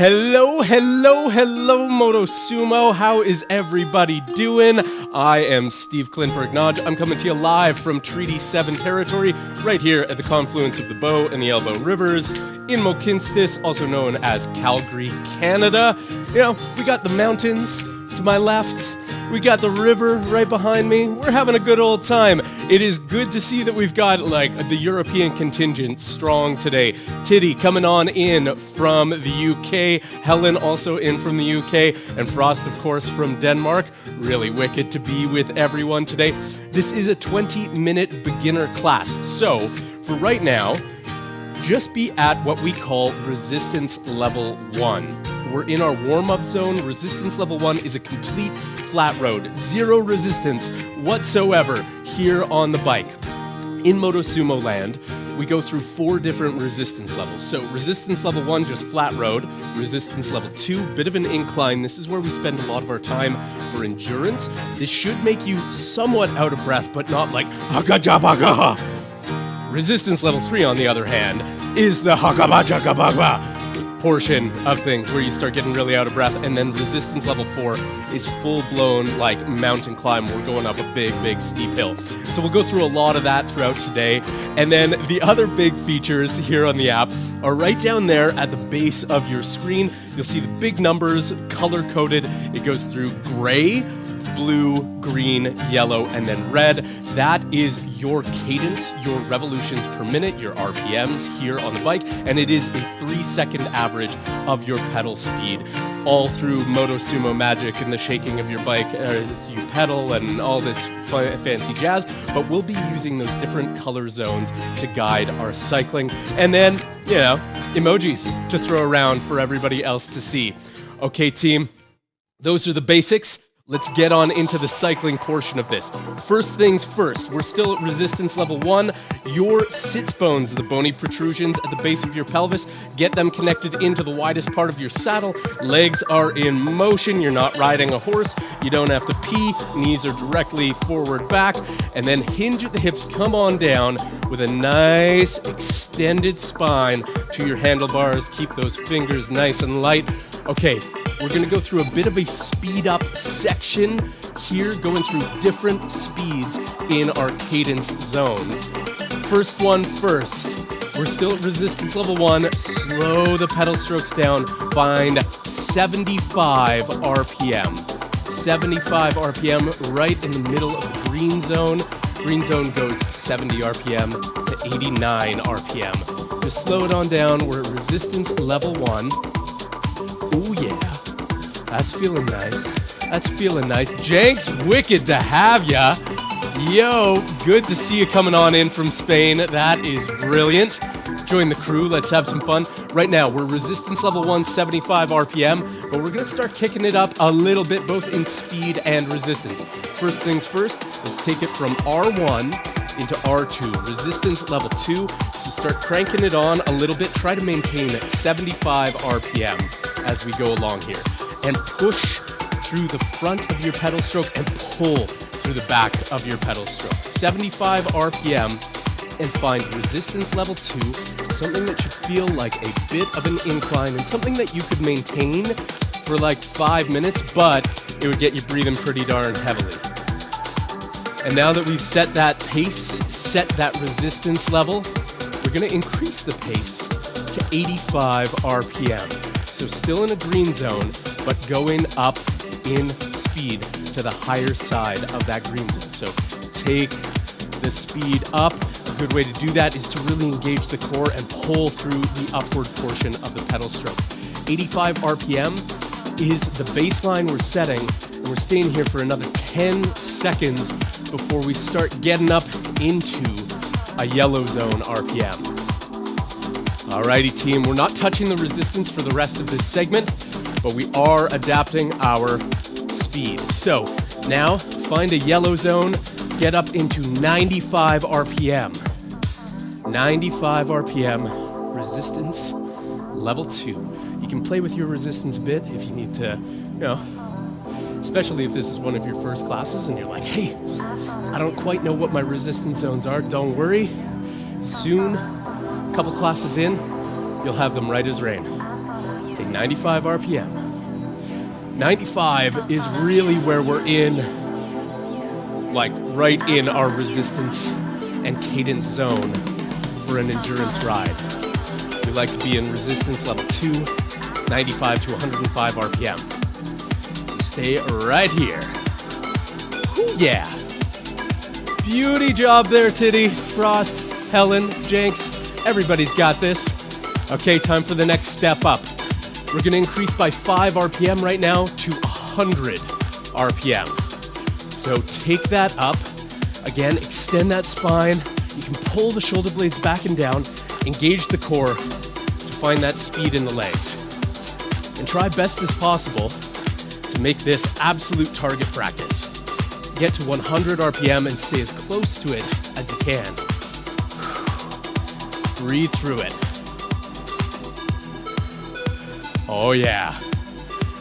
Hello, hello, hello, Motosumo. How is everybody doing? I am Steve Klinberg-Nodge. I'm coming to you live from Treaty 7 territory, right here at the confluence of the Bow and the Elbow Rivers in Mohkinstsis, also known as Calgary, Canada. You know, we got the mountains to my left. We got the river right behind me. We're having a good old time. It is good to see that we've got the European contingent strong today. Tiddy coming on in from the UK. Helen also in from the UK. And Frost, of course, from Denmark. Really wicked to be with everyone today. This is a 20-minute beginner class. So, for right now, just be at what we call resistance level 1. We're in our warm-up zone. Resistance level 1 is a complete flat road. Zero resistance whatsoever here on the bike. In Motosumo land, we go through 4 different resistance levels. So resistance level 1, just flat road. Resistance level 2, bit of an incline. This is where we spend a lot of our time for endurance. This should make you somewhat out of breath, but not like hagajabaga. Resistance level 3, on the other hand, is the hagabajabaga portion of things where you start getting really out of breath, and then resistance level 4 is full-blown like mountain climb. We're going up a big steep hill. So we'll go through a lot of that throughout today. And then the other big features here on the app are right down there at the base of your screen. You'll see the big numbers color-coded. It goes through gray, blue, green, yellow, and then red. That is your cadence, your revolutions per minute, your RPMs here on the bike, and it is a 3-second average of your pedal speed, all through Motosumo magic and the shaking of your bike as you pedal and all this fancy jazz. But we'll be using those different color zones to guide our cycling, and then, you know, emojis to throw around for everybody else to see. Okay, team, those are the basics. Let's get on into the cycling portion of this. First things first, we're still at resistance level 1. Your sits bones, the bony protrusions at the base of your pelvis, get them connected into the widest part of your saddle. Legs are in motion. You're not riding a horse. You don't have to pee. Knees are directly forward back. And then hinge at the hips, come on down with a nice extended spine to your handlebars. Keep those fingers nice and light. Okay, we're gonna go through a bit of a speed up section here, going through different speeds in our cadence zones. First one first, we're still at resistance level 1. Slow the pedal strokes down, find 75 RPM. 75 RPM right in the middle of the green zone. Green zone goes 70 RPM to 89 RPM. Just slow it on down, we're at resistance level 1. Oh yeah. That's feeling nice. That's feeling nice. Jenks, wicked to have ya. Yo, good to see you coming on in from Spain. That is brilliant. Join the crew. Let's have some fun. Right now, we're resistance level 1, 75 RPM, but we're going to start kicking it up a little bit, both in speed and resistance. First things first, let's take it from R1 into R2. Resistance level 2. So start cranking it on a little bit. Try to maintain 75 RPM as we go along here. And push through the front of your pedal stroke and pull through the back of your pedal stroke. 75 RPM, and find resistance level 2, something that should feel like a bit of an incline and something that you could maintain for like 5 minutes, but it would get you breathing pretty darn heavily. And now that we've set that pace, set that resistance level, we're gonna increase the pace to 85 RPM. So still in a green zone, but going up in speed to the higher side of that green zone. So take the speed up. A good way to do that is to really engage the core and pull through the upward portion of the pedal stroke. 85 RPM is the baseline we're setting, and we're staying here for another 10 seconds before we start getting up into a yellow zone RPM. Alrighty team, we're not touching the resistance for the rest of this segment, but we are adapting our speed. So now find a yellow zone, get up into 95 RPM. 95 RPM, resistance level 2. You can play with your resistance a bit if you need to, you know, especially if this is one of your first classes and you're like, hey, I don't quite know what my resistance zones are. Don't worry. Soon, a couple classes in, you'll have them right as rain. Okay, 95 RPM. 95 is really where we're in, like right in our resistance and cadence zone for an endurance ride. We like to be in resistance level 2, 95 to 105 RPM. So stay right here. Ooh, yeah. Beauty job there, Titty, Frost, Helen, Jenks. Everybody's got this. Okay, time for the next step up. We're gonna increase by 5 RPM right now to 100 RPM. So take that up. Again, extend that spine. You can pull the shoulder blades back and down, engage the core to find that speed in the legs. And try best as possible to make this absolute target practice. Get to 100 RPM and stay as close to it as you can. Breathe through it. Oh yeah.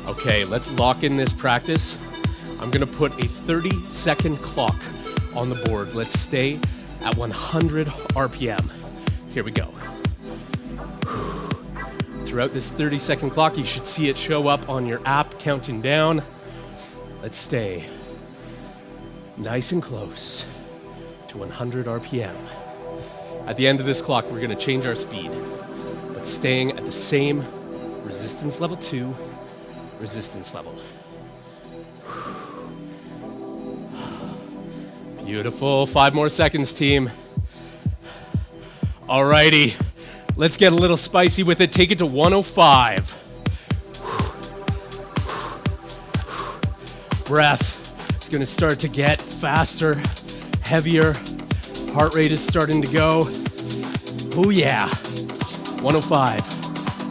Okay, let's lock in this practice. I'm gonna put a 30-second clock on the board. Let's stay at 100 RPM. Here we go. Throughout this 30-second clock, you should see it show up on your app counting down. Let's stay nice and close to 100 RPM. At the end of this clock, we're gonna change our speed, but staying at the same resistance level 2, resistance level. Beautiful, 5 more seconds, team. Alrighty, let's get a little spicy with it. Take it to 105. Breath is gonna start to get faster, heavier. Heart rate is starting to go. Oh yeah, 105.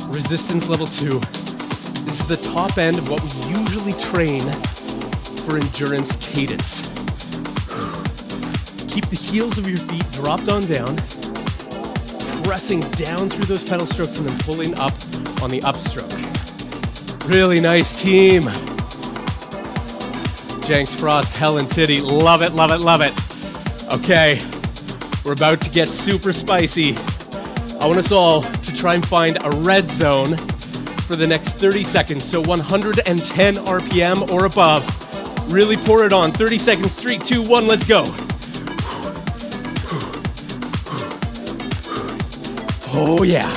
Resistance level 2. This is the top end of what we usually train for endurance cadence. Keep the heels of your feet dropped on down, pressing down through those pedal strokes and then pulling up on the upstroke. Really nice, team. Jenks, Frost, Helen, Titty, love it, love it, love it. Okay, we're about to get super spicy. I want us all to try and find a red zone for the next 30 seconds. So 110 RPM or above. Really pour it on. 30 seconds, 3, 2, 1, let's go. Oh yeah.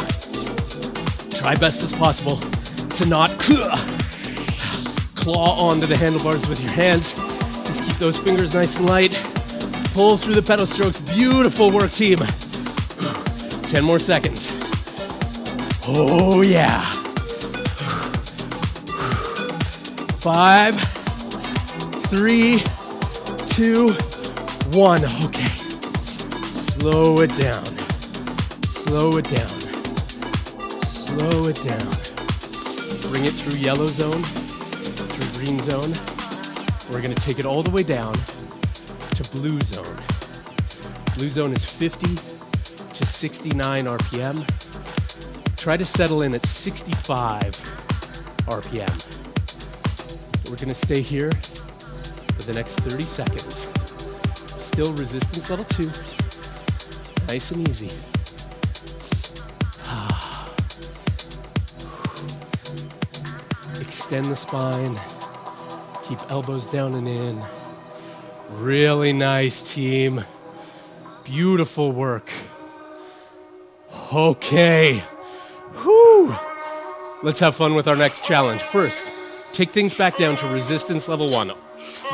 Try best as possible to not claw onto the handlebars with your hands. Just keep those fingers nice and light. Pull through the pedal strokes. Beautiful work, team. 10 more seconds. Oh yeah. 5, 3, 2, 1. Okay. Slow it down. Slow it down. Slow it down. Bring it through yellow zone, through green zone. We're gonna take it all the way down to blue zone. Blue zone is 50 to 69 RPM. Try to settle in at 65 RPM. We're gonna stay here for the next 30 seconds. Still resistance level 2. Nice and easy. Extend the spine. Keep elbows down and in. Really nice, team. Beautiful work. Okay. Whew. Let's have fun with our next challenge. First, take things back down to resistance level 1.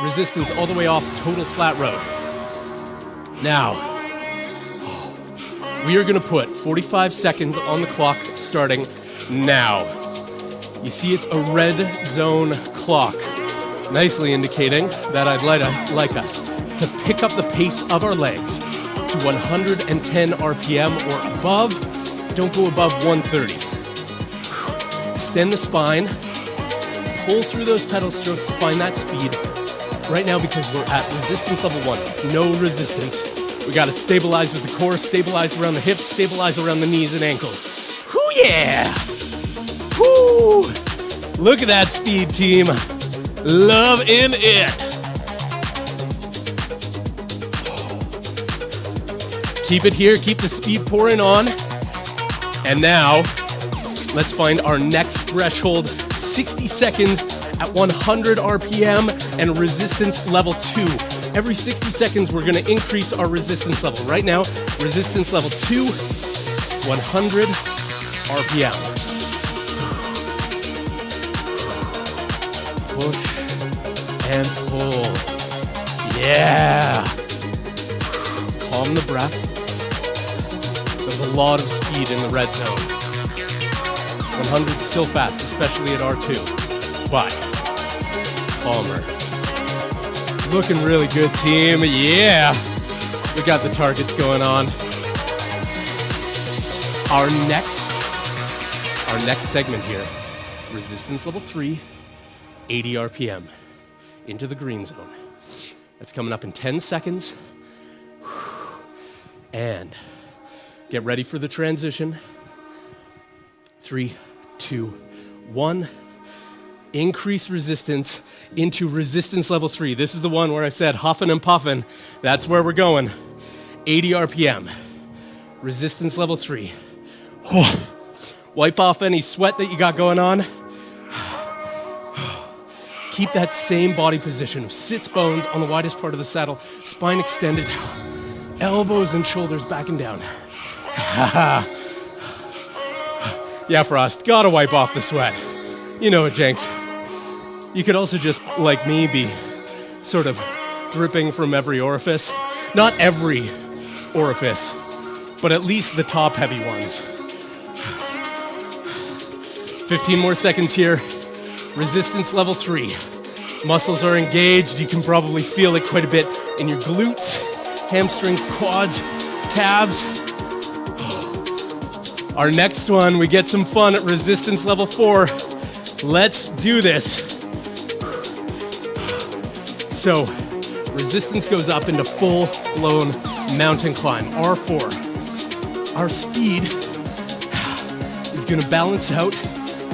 Resistance all the way off total flat road. Now, we are gonna put 45 seconds on the clock starting now. You see it's a red zone clock, nicely indicating that I'd like us to pick up the pace of our legs to 110 RPM or above. Don't go above 130. Extend the spine, pull through those pedal strokes to find that speed. Right now, because we're at resistance level 1, no resistance, we gotta stabilize with the core, stabilize around the hips, stabilize around the knees and ankles. Whoo yeah! Whoo! Look at that speed, team. Love in it. Keep it here, keep the speed pouring on. And now, Let's find our next threshold, 60 seconds at 100 RPM and resistance level 2. Every 60 seconds, we're gonna increase our resistance level. Right now, resistance level 2, 100 RPM. Push and pull. Yeah. Calm the breath. There's a lot of speed in the red zone. 100 still fast, especially at R2, but calmer. Looking really good, team. Yeah, we got the targets going on. Our next segment here, resistance level 3, 80 RPM, into the green zone. That's coming up in 10 seconds. And get ready for the transition. 3, 2, 1. Increase resistance into resistance level 3. This is the one where I said huffing and puffing. That's where we're going. 80 RPM. Resistance level 3. Wipe off any sweat that you got going on. Keep that same body position of sits bones on the widest part of the saddle, spine extended, elbows and shoulders back and down. Yeah, Frost, gotta wipe off the sweat. You know it, Jenks. You could also just, like me, be sort of dripping from every orifice. Not every orifice, but at least the top heavy ones. 15 more seconds here. Resistance level 3. Muscles are engaged. You can probably feel it quite a bit in your glutes, hamstrings, quads, calves. Our next one, we get some fun at resistance level 4. Let's do this. So, resistance goes up into full-blown mountain climb, R4. Our speed is gonna balance out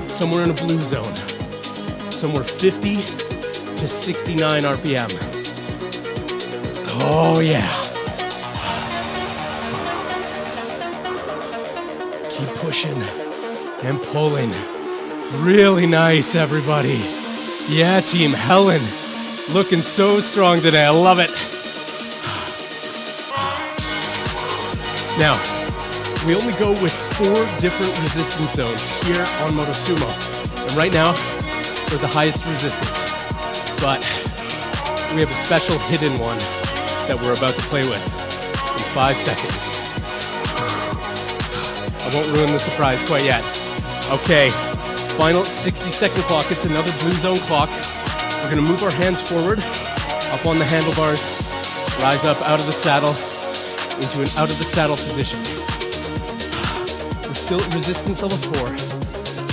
somewhere in a blue zone, somewhere 50 to 69 RPM. Oh yeah. Keep pushing and pulling. Really nice, everybody. Yeah, Team Helen. Looking so strong today. I love it. Now, we only go with 4 different resistance zones here on Motosumo. And right now, they're the highest resistance. But we have a special hidden one that we're about to play with in 5 seconds. I won't ruin the surprise quite yet. Okay, final 60-second clock. It's another blue zone clock. We're gonna move our hands forward, up on the handlebars, rise up out of the saddle, into an out of the saddle position. We're still at resistance level 4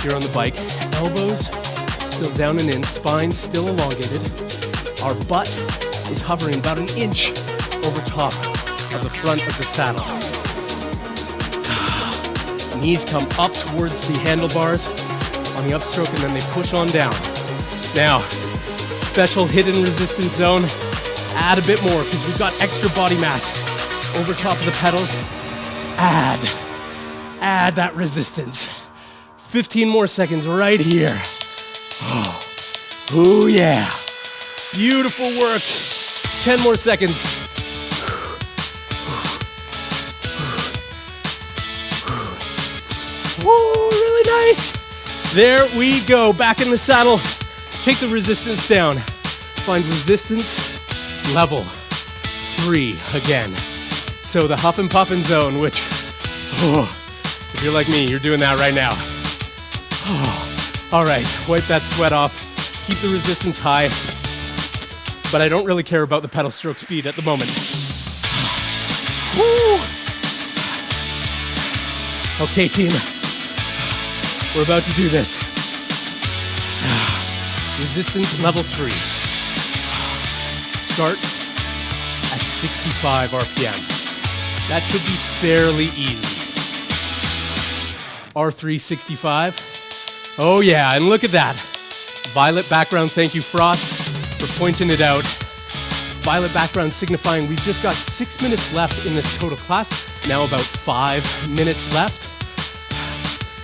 here on the bike. Elbows still down and in, spine still elongated. Our butt is hovering about an inch over top of the front of the saddle. Knees come up towards the handlebars on the upstroke and then they push on down. Now, special hidden resistance zone. Add a bit more because we've got extra body mass over top of the pedals. Add that resistance. 15 more seconds right here. Oh yeah. Beautiful work. 10 more seconds. Whoa, really nice. There we go. Back in the saddle. Take the resistance down. Find resistance level 3 again. So the huff and puffin zone, which, if you're like me, you're doing that right now. All right, wipe that sweat off. Keep the resistance high. But I don't really care about the pedal stroke speed at the moment. Woo! Okay, team. We're about to do this. Resistance level 3. Start at 65 RPM. That should be fairly easy. R3 65. Oh yeah, and look at that. Violet background, thank you Frost for pointing it out. Violet background signifying we've just got 6 minutes left in this total class. Now about 5 minutes left.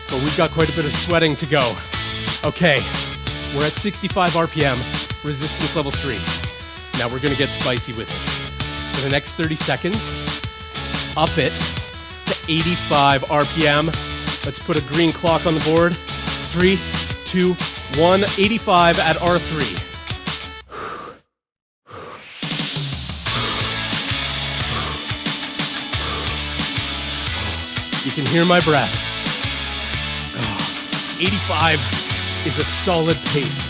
but we've got quite a bit of sweating to go. Okay, we're at 65 RPM, resistance level 3. Now we're gonna get spicy with it. For the next 30 seconds, up it to 85 RPM. Let's put a green clock on the board. 3, 2, 1, 85 at R3. You can hear my breath. 85 is a solid pace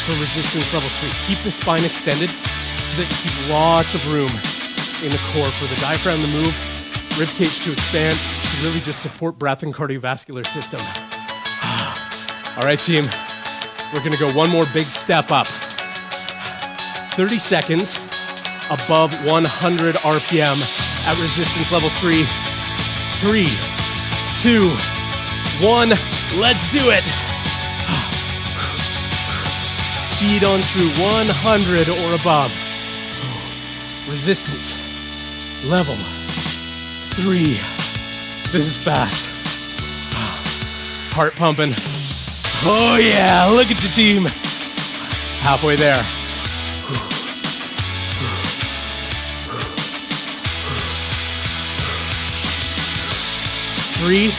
for resistance level 3. Keep the spine extended so that you keep lots of room in the core for the diaphragm to move, rib cage to expand, to really just support breath and cardiovascular system. All right, team, we're gonna go one more big step up. 30 seconds above 100 RPM at resistance level 3. 3, 2, 1, let's do it. Speed on through 100 or above. Resistance level 3. This is fast. Heart pumping. Oh yeah, look at the team. Halfway there. 3,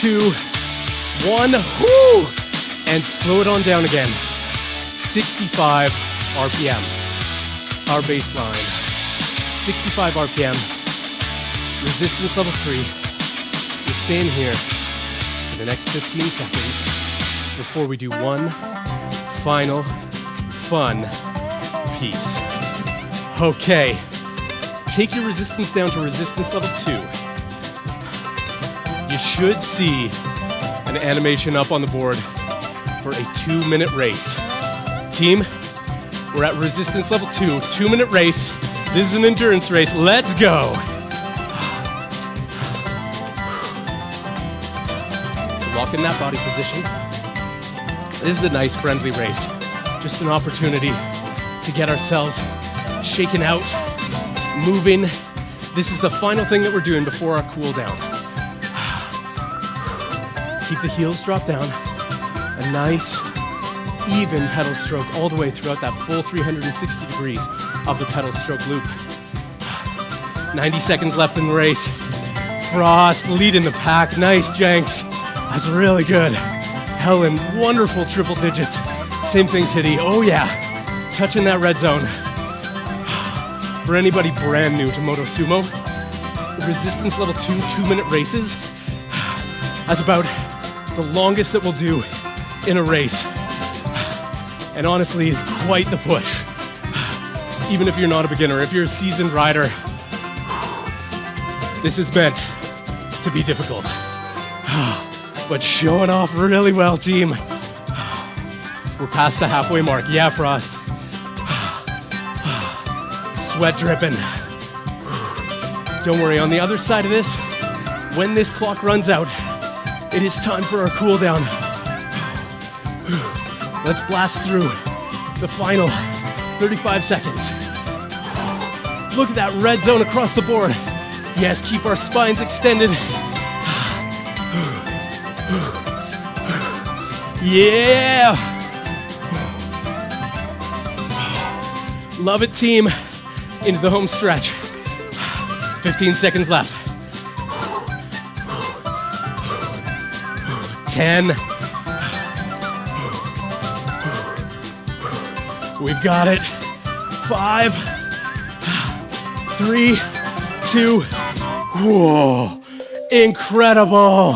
2, 1, whoo! And slow it on down again. 65 RPM, our baseline. 65 RPM, resistance level 3. You're staying here for the next 15 seconds before we do one final fun piece. Okay, take your resistance down to resistance level 2. You should see an animation up on the board for a 2-minute race. Team, we're at resistance level 2, 2-minute race. This is an endurance race. Let's go. So lock in that body position. This is a nice friendly race. Just an opportunity to get ourselves shaken out, moving. This is the final thing that we're doing before our cool down. Keep the heels drop down. A nice, even pedal stroke all the way throughout that full 360 degrees of the pedal stroke loop. 90 seconds left in the race. Frost leading the pack. Nice, Jenks. That's really good. Helen, wonderful triple digits. Same thing, Titty. Oh yeah, touching that red zone. For anybody brand new to Motosumo, resistance level 2, 2-minute races, that's about the longest that we'll do in a race. And honestly, it's quite the push. Even if you're not a beginner, if you're a seasoned rider, this is meant to be difficult. But showing off really well, team. We're past the halfway mark. Yeah, Frost. Sweat dripping. Don't worry, on the other side of this, when this clock runs out, it is time for our cool down. Let's blast through the final 35 seconds. Look at that red zone across the board. Yes, keep our spines extended. Yeah! Love it, team. Into the home stretch. 15 seconds left. 10. We've got it. 5, 3, 2. Whoa, incredible.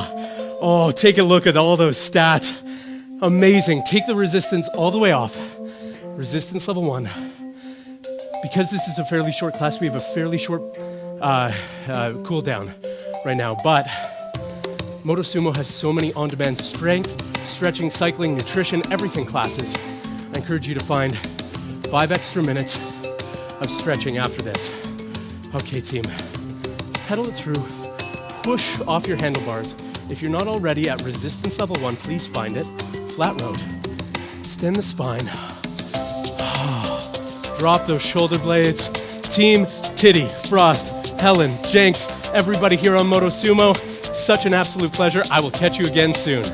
Oh, take a look at all those stats. Amazing. Take the resistance all the way off. Resistance level 1. Because this is a fairly short class, we have a fairly short cool down right now, but Motosumo has so many on-demand strength, stretching, cycling, nutrition, everything classes. I encourage you to find 5 extra minutes of stretching after this. Okay, team, pedal it through, push off your handlebars. If you're not already at resistance level 1, please find it. Flat road, extend the spine. Drop those shoulder blades. Team, Titty, Frost, Helen, Jenks, everybody here on Motosumo, such an absolute pleasure. I will catch you again soon.